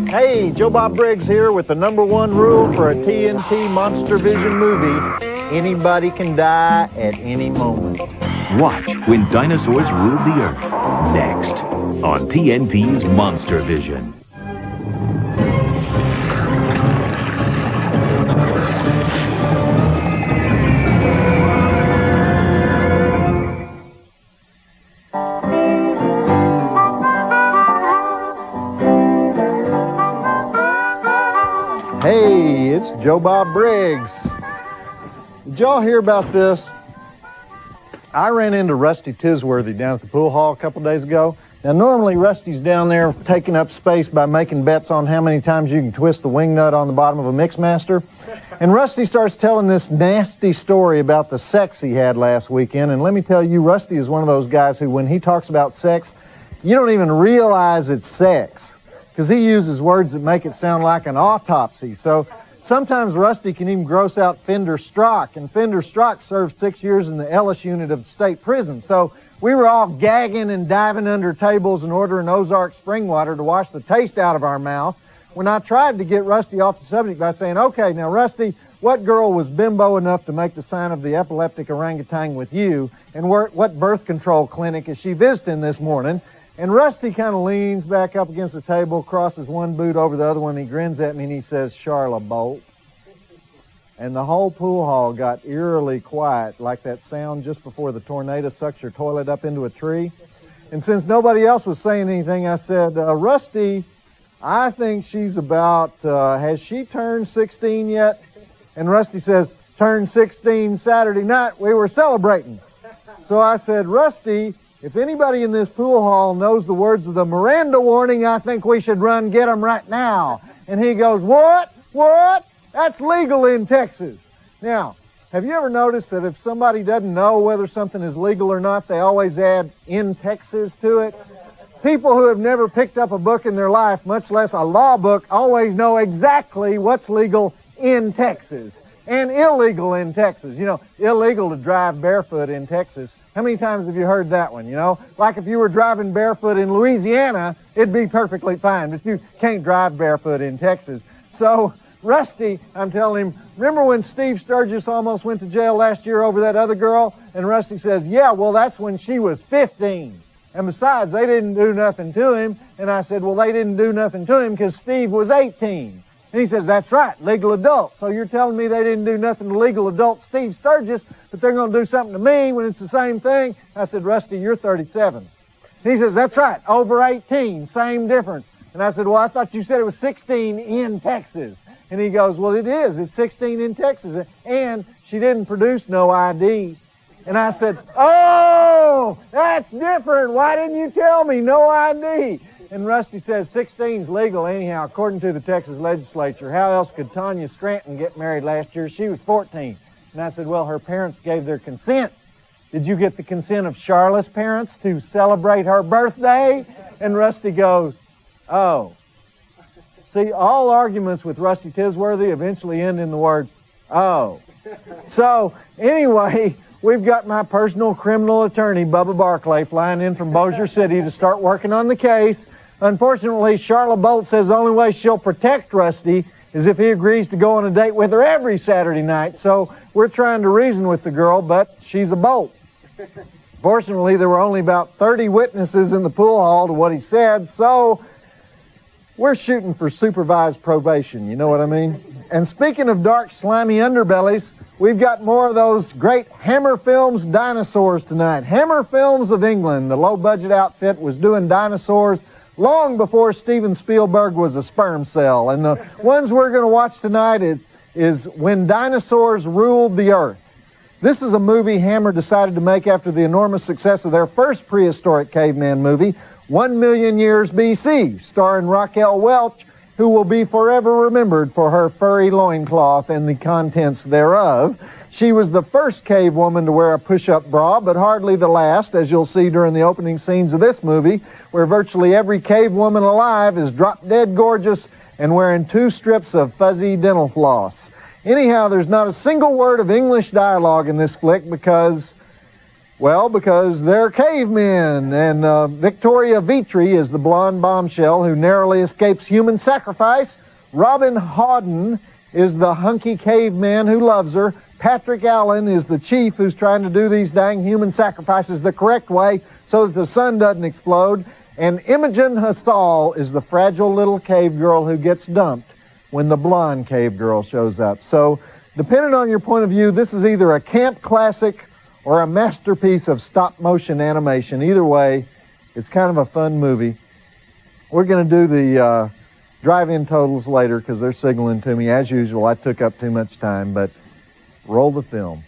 Hey, Joe Bob Briggs here with the #1 rule for a TNT Monstervision movie. Anybody can die at any moment. Watch When Dinosaurs Ruled the Earth, next on TNT's Monstervision. Hey, it's Joe Bob Briggs. Did y'all hear about this? I ran into Rusty Tisworthy down at the pool hall a couple days ago. Now, normally Rusty's down there taking up space by making bets on how many times you can twist the wing nut on the bottom of a Mixmaster. And Rusty starts telling this nasty story about the sex he had last weekend. And let me tell you, Rusty is one of those guys who, when he talks about sex, you don't even realize it's sex, because he uses words that make it sound like an autopsy. So sometimes Rusty can even gross out Fender Strock, and Fender Strock served 6 years in the Ellis unit of the state prison. So we were all gagging and diving under tables and ordering Ozark spring water to wash the taste out of our mouth when I tried to get Rusty off the subject by saying, okay, now Rusty, what girl was bimbo enough to make the sign of the epileptic orangutan with you, and what birth control clinic is she visiting this morning? And Rusty kind of leans back up against the table, crosses one boot over the other one, and he grins at me and he says, Charlotte Bolt. And the whole pool hall got eerily quiet, like that sound just before the tornado sucks your toilet up into a tree. And since nobody else was saying anything, I said, Rusty, I think she's about, has she turned 16 yet? And Rusty says, turned 16 Saturday night. We were celebrating. So I said, Rusty, if anybody in this pool hall knows the words of the Miranda warning, I think we should run get them right now. And he goes, what? What? That's legal in Texas. Now, have you ever noticed that if somebody doesn't know whether something is legal or not, they always add in Texas to it? People who have never picked up a book in their life, much less a law book, always know exactly what's legal in Texas and illegal in Texas. You know, illegal to drive barefoot in Texas. How many times have you heard that one, you know? Like if you were driving barefoot in Louisiana, it'd be perfectly fine, but you can't drive barefoot in Texas. So, Rusty, I'm telling him, remember when Steve Sturgis almost went to jail last year over that other girl? And Rusty says, yeah, well, that's when she was 15. And besides, they didn't do nothing to him. And I said, well, they didn't do nothing to him because Steve was 18. And he says, that's right, legal adult. So you're telling me they didn't do nothing to legal adult Steve Sturgis, but they're going to do something to me when it's the same thing? I said, Rusty, you're 37. And he says, that's right, over 18, same difference. And I said, well, I thought you said it was 16 in Texas. And he goes, well, it is. It's 16 in Texas. And she didn't produce no ID. And I said, oh, that's different. Why didn't you tell me? No ID. And Rusty says 16's legal anyhow, according to the Texas legislature. How else could Tanya Scranton get married last year? She was 14. And I said, well, her parents gave their consent. Did you get the consent of Charlotte's parents to celebrate her birthday? And Rusty goes, oh. See, all arguments with Rusty Tisworthy eventually end in the word, oh. So, anyway, we've got my personal criminal attorney, Bubba Barclay, flying in from Bossier City to start working on the case. Unfortunately, Charlotte Bolt says the only way she'll protect Rusty is if he agrees to go on a date with her every Saturday night. So we're trying to reason with the girl, but she's a Bolt. Fortunately, there were only about 30 witnesses in the pool hall to what he said, so we're shooting for supervised probation, you know what I mean? And speaking of dark, slimy underbellies, we've got more of those great Hammer Films dinosaurs tonight. Hammer Films of England, the low-budget outfit, was doing dinosaurs long before Steven Spielberg was a sperm cell. And the ones we're going to watch tonight is When Dinosaurs Ruled the Earth. This is a movie Hammer decided to make after the enormous success of their first prehistoric caveman movie, 1 Million Years BC, starring Raquel Welch, who will be forever remembered for her furry loincloth and the contents thereof. She was the first cave woman to wear a push-up bra, but hardly the last, as you'll see during the opening scenes of this movie, where virtually every cave woman alive is drop-dead gorgeous and wearing 2 strips of fuzzy dental floss. Anyhow, there's not a single word of English dialogue in this flick because Well, because they're cavemen, and Victoria Vitri is the blonde bombshell who narrowly escapes human sacrifice. Robin Hawden is the hunky caveman who loves her. Patrick Allen is the chief who's trying to do these dang human sacrifices the correct way so that the sun doesn't explode. And Imogen Hassall is the fragile little cave girl who gets dumped when the blonde cave girl shows up. So, depending on your point of view, this is either a camp classic or a masterpiece of stop-motion animation. Either way, it's kind of a fun movie. We're going to do the drive-in totals later because they're signaling to me. As usual, I took up too much time, but roll the film.